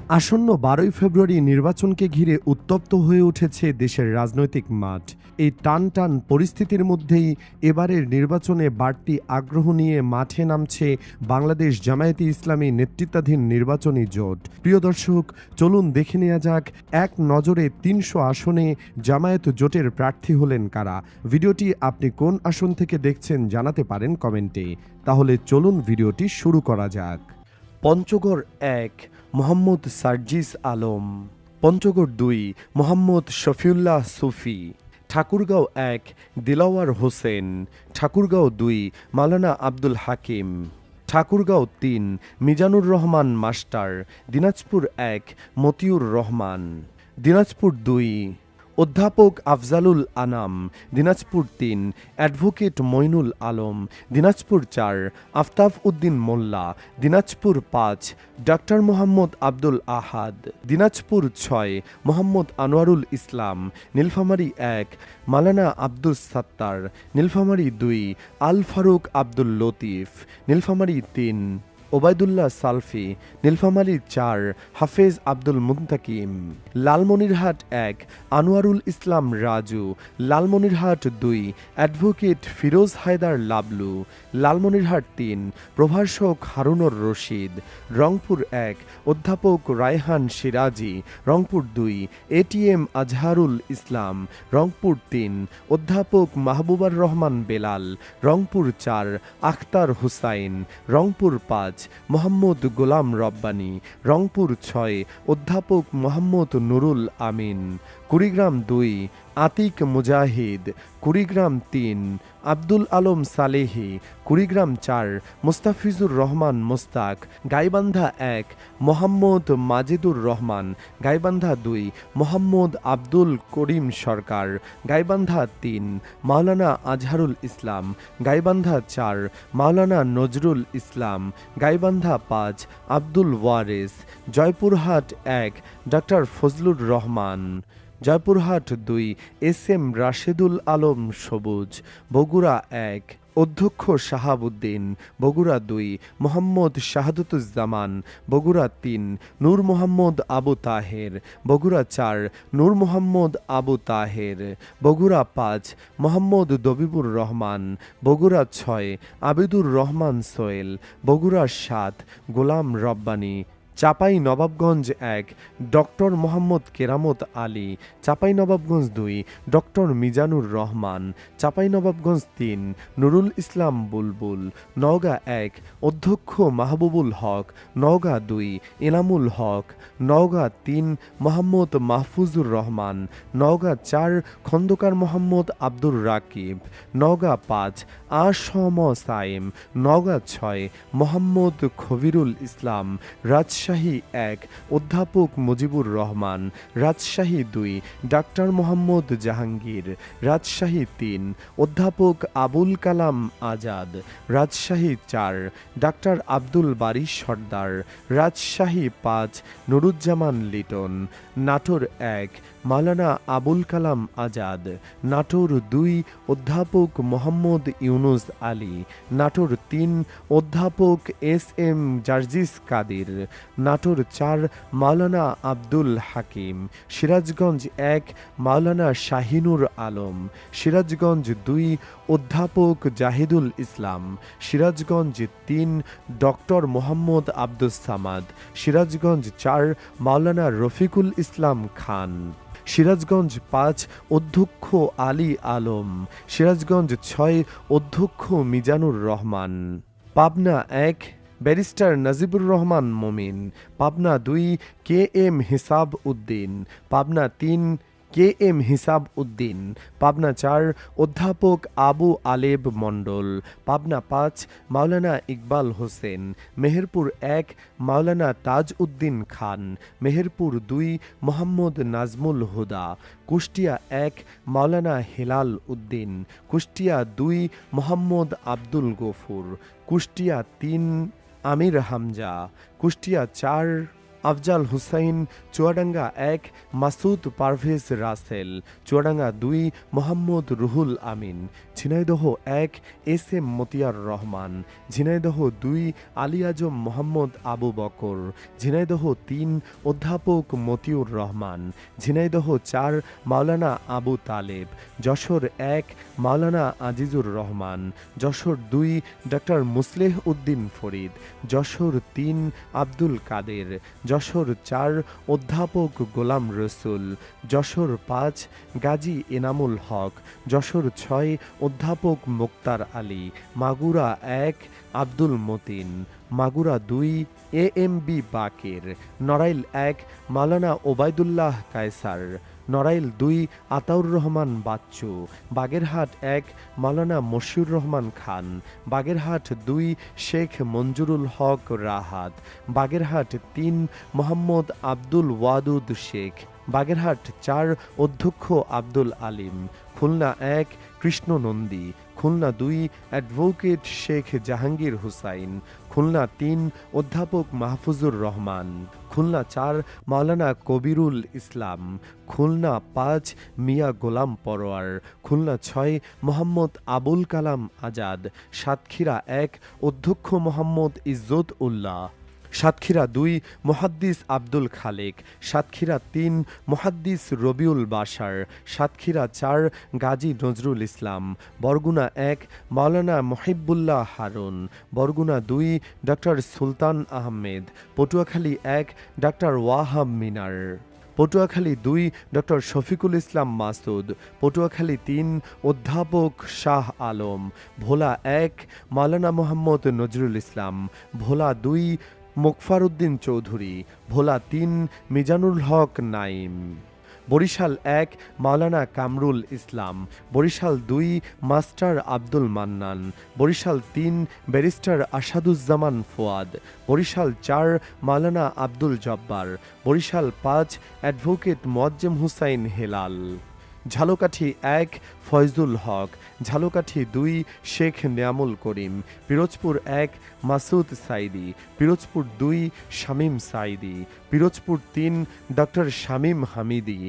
আসন্ন ১২ই ফেব্রুয়ারি নির্বাচনকে ঘিরে উত্তপ্ত হয়ে উঠেছে দেশের রাজনৈতিক মাঠ। এই টান পরিস্থিতির মধ্যেই এবারের নির্বাচনে বাড়তি আগ্রহ নিয়ে মাঠে নামছে বাংলাদেশ জামায়াতে ইসলামী নেতৃত্বাধীন নির্বাচনী জোট। প্রিয় দর্শক, চলুন দেখে নেওয়া যাক এক নজরে ৩০০ আসনে জামায়াত জোটের প্রার্থী হলেন কারা। ভিডিওটি আপনি কোন আসন থেকে দেখছেন জানাতে পারেন কমেন্টে। তাহলে চলুন ভিডিওটি শুরু করা যাক। পঞ্চগড় ১ মোহাম্মদ সার্জিস আলম, পঞ্চগড় ২ মোহাম্মদ শফিউল্লাহ সুফি, ঠাকুরগাঁও ১ দিলাওয়ার হোসেন, ঠাকুরগাঁও ২ মাওলানা আব্দুল হাকিম, ঠাকুরগাঁও ৩ মিজানুর রহমান মাস্টার, দিনাজপুর ১ মতিউর রহমান, দিনাজপুর ২ অধ্যাপক আফজালুল আনাম, দিনাজপুর ৩ অ্যাডভোকেট মইনুল আলম, দিনাজপুর ৪ আফতাব উদ্দিন মোল্লা, দিনাজপুর ৫ ডাক্তার মোহাম্মদ আব্দুল আহাদ, দিনাজপুর ৬ মোহাম্মদ আনোয়ারুল ইসলাম, নীলফামারী ১ মাওলানা আব্দুস সাত্তার, নীলফামারী ২ আল ফারুক আব্দুল লতিফ, নীলফামারী ৩ ওবায়দুল্লাহ সালফি, নীলফামারী ৪ হাফেজ আব্দুল মুন্তাকিম, লালমনিরহাট ১ আনোয়ারুল ইসলাম রাজু, লালমনিরহাট ২ অ্যাডভোকেট ফিরোজ হায়দার লাবলু, লালমনিরহাট ৩ প্রভাষক হারুনুর রশিদ, রংপুর ১ অধ্যাপক রায়হান সিরাজি, রংপুর ২ এটিএম আজহারুল ইসলাম, রংপুর ৩ অধ্যাপক মাহবুবার রহমান বেলাল, রংপুর ৪ আখতার হুসাইন, রংপুর ৫ মোহাম্মদ গোলাম রব্বানী, রংপুর ৬ অধ্যাপক Mohammad Nurul Amin, Kurigram ২ Atiq Mujahid, Kurigram ৩ Abdul Alam Salehi, Kurigram ৪ Mustafizur Rahman Mustaq, Gaibandha ১ Mohammad Majedur Rahman, Gaibandha ২ Mohammad Abdul Karim Sarkar, Gaibandha ৩ Maulana Azharul Islam, Gaibandha ৪ Maulana Nazrul Islam, Gaibandha ৫ Abdul Wares, Joypurhat ১ doctor Fazlur Rahman, Joypurhat ২ S M Rashedul Alam Sabuj, Bogura ১ অধ্যক্ষ শাহাবুদ্দিন, বগুড়া ২ মোহাম্মদ শাহাদুজ্জামান, বগুড়া ৩ নূর মোহাম্মদ আবু তাহের, বগুড়া ৪ নূর মোহাম্মদ আবু তাহের, বগুড়া ৫ মোহাম্মদ দবিবুর রহমান, বগুড়া ৬ আবিদুর রহমান সোয়েল, বগুড়া ৭ গোলাম রব্বানী, চাপাই নবাবগঞ্জ ১ ডক্টর মোহাম্মদ কেরামত আলী, চাপাই নবাবগঞ্জ ২ ডক্টর মিজানুর রহমান, চাপাই নবাবগঞ্জ ৩ নুরুল ইসলাম বুলবুল, নওগাঁ ১ অধ্যক্ষ মাহবুবুল হক, নওগাঁ ২ এনামুল হক, নওগাঁ ৩ মোহাম্মদ মাহফুজুর রহমান, নওগাঁ ৪ খন্দকার মোহাম্মদ আব্দুর রাকিব, নওগাঁ ৫ আ.স.ম সাইম, নওগাঁ ৬ মোহাম্মদ খবিরুল ইসলাম, রাজশাহী ১ অধ্যাপক মুজিবুর রহমান, রাজশাহী ২ ডাক্তার মোহাম্মদ জাহাঙ্গীর, রাজশাহী ৩ অধ্যাপক আবুল কালাম আজাদ, রাজশাহী ৪ ডাক্তার আব্দুল বারী সর্দার, রাজশাহী ৫ নুরুজ্জামান লিটন, নাটোর ১ মাওলানা আবুল কালাম আজাদ, নাটোর ২ অধ্যাপক মোহাম্মদ ইউনুস আলী, নাটোর ৩ অধ্যাপক এস এম জার্জিস কাদির, নাটোর ৪ মাওলানা আব্দুল হাকিম, সিরাজগঞ্জ ১ মাওলানা শাহিনুর আলম, সিরাজগঞ্জ ২ অধ্যাপক জাহিদুল ইসলাম, সিরাজগঞ্জ ৩ ডক্টর মোহাম্মদ আব্দুস সামাদ, সিরাজগঞ্জ ৪ মাওলানা রফিকুল ইসলাম খান, সিরাজগঞ্জ ৫ অধ্যক্ষ আলী আলম, সিরাজগঞ্জ ৬ অধ্যক্ষ মিজানুর রহমান, পাবনা ১ ব্যারিস্টার নাজিবুর রহমান মমিন, পাবনা ২ কে এম হিসাব উদ্দিন, পাবনা ৩ কে এম হিসাব উদ্দিন, পাবনা ৪ অধ্যাপক আবু আলেব মণ্ডল, পাবনা ৫ মাওলানা ইকবাল হোসেন, মেহেরপুর ১ মাওলানা তাজ উদ্দিন খান, মেহেরপুর ২ মোহাম্মদ নাজমুল হুদা, কুষ্টিয়া ১ মাওলানা হেলাল উদ্দিন, কুষ্টিয়া ২ মোহাম্মদ আব্দুল গফুর, কুষ্টিয়া ৩ আমির হামজা, কুষ্টিয়া ৪ আফজাল হুসাইন, চুয়াডাঙ্গা ১ মাসুদ পারভেজ রাসেল, চুয়াডাঙ্গা ২ মোহাম্মদ রুহুল আমিন, ঝিনাইদহ ১ এস এম মতিয়ার রহমান, ঝিনাইদহ ২ আলী আজম মোহাম্মদ আবু বকর, ঝিনাইদহ ৩ অধ্যাপক মতিউর রহমান, ঝিনাইদহ ৪ মাওলানা আবু তালেব, যশোর ১ মাওলানা আজিজুর রহমান, যশোর ২ ডক্টর মুসলেহ উদ্দিন ফরিদ, যশোর ৩ আব্দুল কাদের, যশোর ৪ অধ্যাপক গোলাম রসুল, যশোর ৫ গাজী এনামুল হক, যশোর ৬ অধ্যাপক Moktar Ali, Magura ১ Abdul Matin, Magura ২ A M B Baker, Narail ১ Maulana Obaidullah Kaiser, Narail ২ Ataur Rahman Bachchu, Bagerhat ১ Maulana Moshiur Rahman Khan, Bagerhat ২ Sheikh Manjurul Haque Rahat, Bagerhat ৩ Mohammad Abdul Wadud Sheikh, Bagerhat ৪ অধ্যক্ষ আব্দুল আলিম, খুলনা ১ কৃষ্ণ নন্দী, খুলনা ২ অ্যাডভোকেট শেখ জাহাঙ্গীর হুসাইন, খুলনা ৩ অধ্যাপক মাহফুজুর রহমান, খুলনা ৪ মাওলানা কবিরুল ইসলাম, খুলনা ৫ মিয়া গোলাম পরোয়ার, খুলনা ৬ মোহাম্মদ আবুল কালাম আজাদ, সাতক্ষীরা ১ অধ্যক্ষ মোহাম্মদ ইজ্জত উল্লাহ, সাতক্ষীরা ২ মুহাদ্দিস আব্দুল খালেক, সাতক্ষীরা ৩ মুহাদ্দিস রবিউল বাশার, সাতক্ষীরা ৪ গাজী নজরুল ইসলাম, বরগুনা ১ মাওলানা মহিবুল্লাহ হারুন, বরগুনা ২ ডক্টর সুলতান আহমেদ, পটুয়াখালী ১ ডক্টর ওয়াহাব মিনার, পটুয়াখালী ২ ডক্টর শফিকুল ইসলাম মাসুদ, পটুয়াখালী ৩ অধ্যাপক শাহ আলম, ভোলা ১ মাওলানা মোহাম্মদ নজরুল ইসলাম, ভোলা ২ মোকফার উদ্দিন চৌধুরী, ভোলা ৩ মিজানুল হক নাইম, বরিশাল ১ মাওলানা কামরুল ইসলাম, বরিশাল ২ মাস্টার আব্দুল মান্নান, বরিশাল ৩ ব্যারিস্টার আসাদুজ্জামান ফুয়াদ, বরিশাল ৪ মাওলানা Abdul Jabbar, Barishal ৫ advocate Moazzem Hussain Helal, Jhalokati ১ Foyzul Haque, Jhalokati ২ Sheikh Niamul Karim, Pirojpur ১ Masud Saidi, Pirojpur ২ Shamim Saidi, Pirojpur ৩ doctor Shamim Hamidi,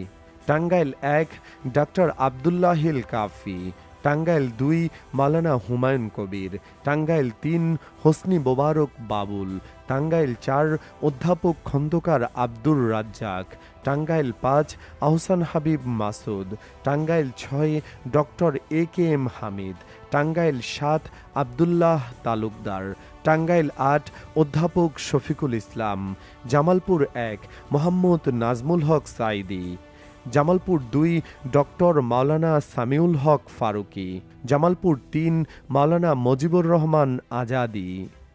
Tangail ১ doctor Abdullahil Kafi, Tangail ২ Maulana Humayun Kabir, Tangail ৩ Hosni Mobarak Babul, Tangail ৪ অধ্যাপক Khandaker Abdur Razzak, Tangail ৫ Ahsan Habib Masud, Tangail ৬ doctor A K M Hamid, Tangail ৭ Abdullah Talukdar, Tangail ৮ অধ্যাপক শফিকুল ইসলাম, জামালপুর ১ মোহাম্মদ নাজমুল হক সাইদি, জামালপুর ২ ডক্টর মাওলানা সামিউল হক ফারুকি, জামালপুর ৩ মাওলানা মজিবুর রহমান আজাদি,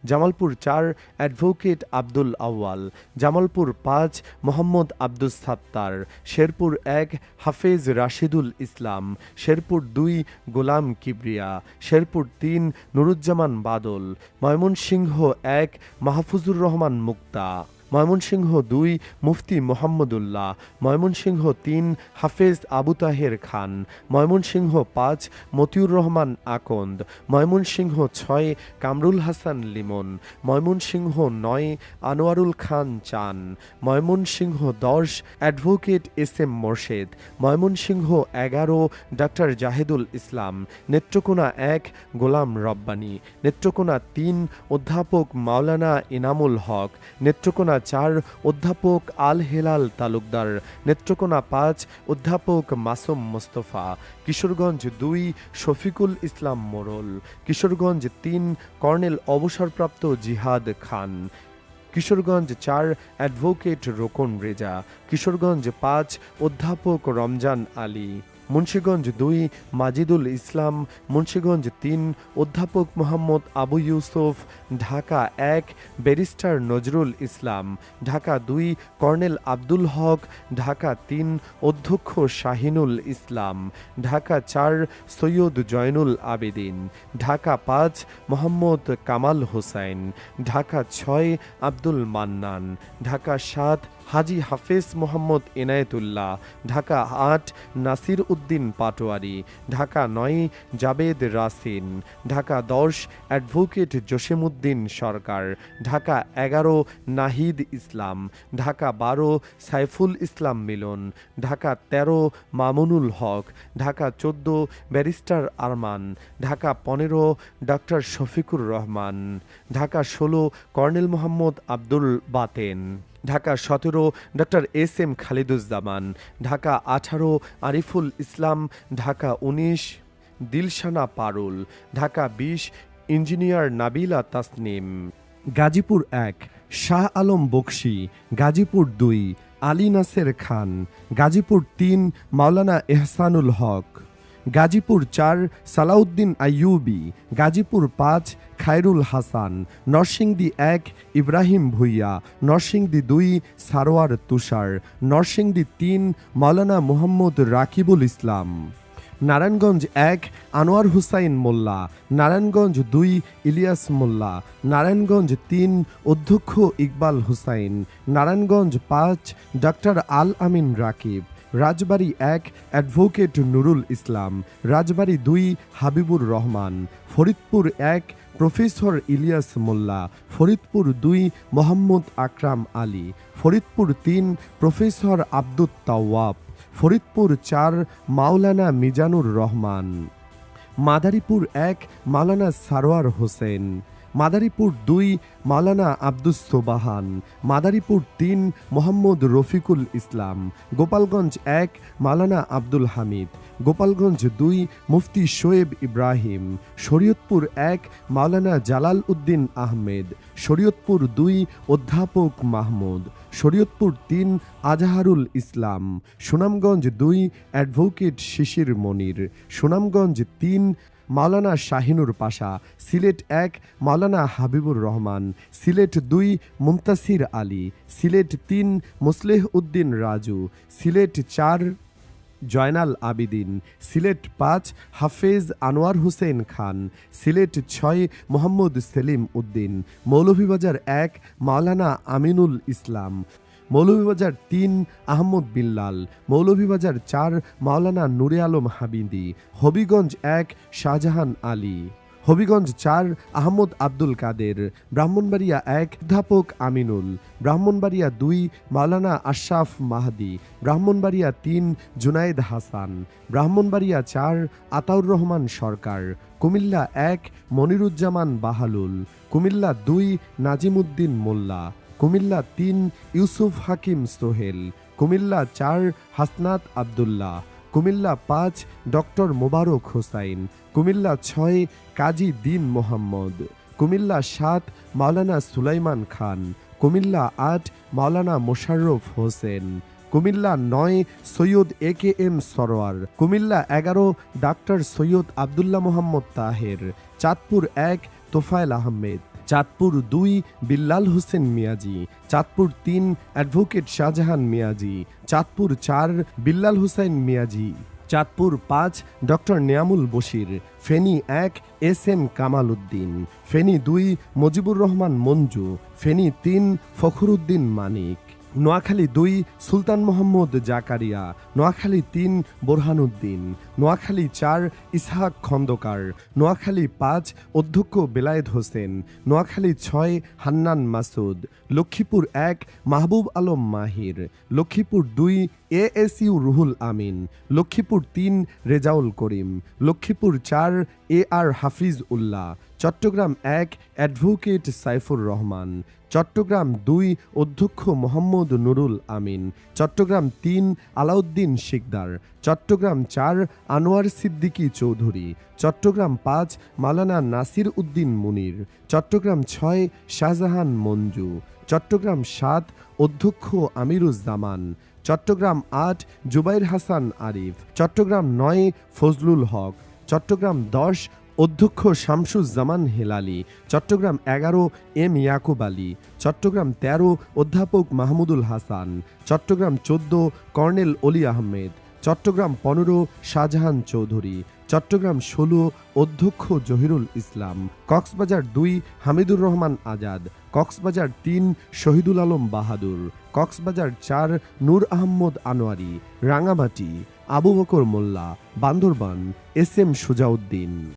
জামালপুর ৪ অ্যাডভোকেট আব্দুল আউয়াল, জামালপুর ৫ মোহাম্মদ আব্দুস সাত্তার, শেরপুর ১ হাফেজ রাশিদুল ইসলাম, শেরপুর ২ গোলাম কিবরিয়া, শেরপুর ৩ নুরুজ্জামান বাদল, ময়মনসিংহ ১ মাহফুজুর রহমান মুক্তা, ময়মনসিংহ ২ মুফতি মোহাম্মদুল্লাহ, ময়মনসিংহ ৩ হাফেজ আবু তাহের খান, ময়মনসিংহ ৫ মতিউর রহমান আকন্দ, Mymensingh ৬ Kamrul Hasan Limon, Mymensingh ৯ Anwarul Khan Chan, Mymensingh ১০ advocate S M Morshed, Mymensingh ১১ doctor Jahedul Islam, Netrokona ১ Golam Rabbani, Netrokona ৩ অধ্যাপক মাওলানা ইনামুল হক, নেত্রকোনা ৪ অধ্যাপক আল হেলাল তালুকদার, নেত্রকোনা ৫ অধ্যাপক মাসুম মোস্তফা, কিশোরগঞ্জ ২ শফিকুল ইসলাম মোড়ল, কিশোরগঞ্জ ৩ কর্নেল অবসরপ্রাপ্ত জিহাদ খান, কিশোরগঞ্জ ৪ অ্যাডভোকেট রোকন রেজা, কিশোরগঞ্জ ৫ অধ্যাপক রমজান আলী, মুন্সিগঞ্জ ২ মাজিদুল ইসলাম, মুন্সিগঞ্জ ৩ অধ্যাপক মোহাম্মদ আবু ইউসুফ, ঢাকা ১ ব্যারিস্টার নজরুল ইসলাম, ঢাকা ২ কর্নেল আব্দুল হক, ঢাকা ৩ অধ্যক্ষ শাহিনুল ইসলাম, Dhaka ৪ Syed Zainul Abedin, Dhaka ৫ Mohammad Kamal Hossain, Dhaka ৬ Abdul Mannan, Dhaka ৭ Haji Hafez Mohammad Enayetullah, Dhaka ৮ Nasir Uddin Patwari, Dhaka ৯ Jabed Rasin, Dhaka ১০ advocate Jasimuddin Sarkar, Dhaka ১১ Nahid Islam, Dhaka ১২ Saiful Islam Milon, Dhaka ১৩ Mamunul Haque, Dhaka ১৪ barrister Arman, Dhaka ১৫ doctor Shafiqur Rahman, Dhaka ১৬ colonel Mohammad Abdul Baten, Dhaka ১৭ doctor S M. Khaliduzzaman, Dhaka ১৮ Ariful Islam, Dhaka ১৯ Dilshana Parul, Dhaka ২০ engineer Nabila Tasnim, Gazipur ১ Shah Alam বকশী, গাজীপুর ২ আলী নাসের খান, গাজীপুর ৩ মাওলানা এহসানুল হক, গাজীপুর ৪ সালাউদ্দিন আইয়ুবী, গাজীপুর ৫ খায়রুল হাসান, নরসিংদী ১ ইব্রাহিম ভুইয়া, নরসিংদী ২ সারোয়ার তুষার, নরসিংদী ৩ মাওলানা মুহাম্মদ রাকিবুল ইসলাম, নারায়ণগঞ্জ ১ আনোয়ার হুসাইন মোল্লা, নারায়ণগঞ্জ ২ ইলিয়াস মোল্লা, নারায়ণগঞ্জ ৩ অধ্যক্ষ ইকবাল হুসাইন, নারায়ণগঞ্জ ৫ ডক্টর আল আমিন রাকিব, রাজবাড়ী ১ অ্যাডভোকেট নুরুল ইসলাম, রাজবাড়ী ২ হাবিবুর রহমান, ফরিদপুর ১ প্রফেসর ইলিয়াস মোল্লা, ফরিদপুর ২ মোহাম্মদ আকরাম আলী, ফরিদপুর ৩ প্রফেসর আব্দুত তাওয়াব, ফরিদপুর ৪ মাওলানা মিজানুর রহমান, মাদারীপুর ১ মাওলানা সারোয়ার হোসেন, মাদারীপুর ২ মাওলানা আব্দুস সোবাহান, মাদারীপুর ৩ মোহাম্মদ রফিকুল ইসলাম, গোপালগঞ্জ ১ মাওলানা আব্দুল হামিদ, গোপালগঞ্জ ২ মুফতি শোয়েব ইব্রাহিম, শরীয়তপুর ১ মাওলানা জালাল উদ্দিন আহমেদ, শরীয়তপুর ২ অধ্যাপক মাহমুদ, শরীয়তপুর ৩ আজহারুল ইসলাম, সুনামগঞ্জ ২ অ্যাডভোকেট শিশির মনির, সুনামগঞ্জ ৩ মাওলানা শাহিনুর পাশা, সিলেট ১ মাওলানা হাবিবুর রহমান, সিলেট ২ মুন্তাসির আলী, সিলেট ৩ মুসলেহ উদ্দিন রাজু, সিলেট ৪ জয়নাল আবিদিন, সিলেট ৫ হাফেজ আনোয়ার হুসেন খান, সিলেট ৬ মোহাম্মদ সেলিম উদ্দিন, মৌলভীবাজার ১ মাওলানা আমিনুল ইসলাম, মৌলভীবাজার ৩ আহমদ বিল্লাল, মৌলভীবাজার ৪ মাওলানা নুরে আলম হাবিদি, হবিগঞ্জ ১ শাহজাহান আলী, হবিগঞ্জ ৪ আহমদ আব্দুল কাদের, ব্রাহ্মণবাড়িয়া ১ অধ্যাপক আমিনুল, ব্রাহ্মণবাড়িয়া ২ মাওলানা আশরাফ মাহদি, ব্রাহ্মণবাড়িয়া ৩ জুনায়েদ হাসান, ব্রাহ্মণবাড়িয়া ৪ আতাউর রহমান সরকার, কুমিল্লা ১ মনিরুজ্জামান বাহালুল, কুমিল্লা ২ নাজিমুদ্দিন মোল্লা, কুমিল্লা ৩ ইউসুফ হাকিম সোহেল, কুমিল্লা ৪ হাসনাত আবদুল্লাহ, কুমিল্লা ৫ ডক্টর মোবারক হোসাইন, কুমিল্লা ৬ কাজী দ্বীন মোহাম্মদ, কুমিল্লা ৭ মাওলানা সুলাইমান খান, কুমিল্লা ৮ মাওলানা Mosharraf Hossain, Comilla ৯ Syed A K M Sarwar, Comilla ১১ doctor Syed Abdullah Mohammad Taher, Chandpur ১ Tofail Ahmed, Chandpur ২ Billal Hossain Miaji, Chandpur ৩ advocate Shahjahan Miaji, Chandpur ৪ Billal Hossain Miaji, Chandpur ৫ doctor Niamul Bashir, Feni ১ S M Kamal Uddin, Feni ২ Mujibur Rahman Manju, Feni ৩ Fakhruddin Manik, Noakhali ২ Sultan Mohammad Zakaria, Noakhali ৩ Borhanuddin, Noakhali ৪ Ishaq Khandaker, Noakhali ৫ অধ্যক্ষ বেলায়েত হোসেন, নোয়াখালী ৬ হান্নান মাসুদ, লক্ষ্মীপুর ১ মাহবুব আলম মাহির, লক্ষ্মীপুর ২ এএসইউ রুহুল আমিন, লক্ষ্মীপুর ৩ রেজাউল করিম, লক্ষ্মীপুর ৪ এ.আর হাফিজ উল্লাহ, চট্টগ্রাম ১ অ্যাডভোকেট সাইফুর রহমান, চট্টগ্রাম ২ অধ্যক্ষ মোহাম্মদ নুরুল আমিন, চট্টগ্রাম ৩ আলাউদ্দিন শিকদার, চট্টগ্রাম ৪ আনোয়ার সিদ্দিকী চৌধুরী, চট্টগ্রাম ৫ মাওলানা নাসির উদ্দিন মুনির, চট্টগ্রাম ৬ শাহজাহান মঞ্জু, চট্টগ্রাম ৭ অধ্যক্ষ আমিরুজ্জামান, চট্টগ্রাম ৮ জুবাইর হাসান আরিফ, চট্টগ্রাম ৯ ফজলুল হক, চট্টগ্রাম ১০ অধ্যক্ষ শামসুজ্জামান হেলালি, চট্টগ্রাম ১১ এম ইয়াকুব আলী, চট্টগ্রাম ১৩ অধ্যাপক মাহমুদুল হাসান, চট্টগ্রাম ১৪ কর্নেল অলি আহমেদ, চট্টগ্রাম ১৫ শাহজাহান চৌধুরী, চট্টগ্রাম 16 অধ্যক্ষ জহিরুল ইসলাম, কক্সবাজার 2 হামিদুর রহমান আজাদ, কক্সবাজার 3 শহীদুল আলম বাহাদুর, কক্সবাজার 4 নূর আহমদ আনোয়ারি, রাঙামাটি আবু বকর মোল্লা, বান্দরবান এস এম সুজাউদ্দিন।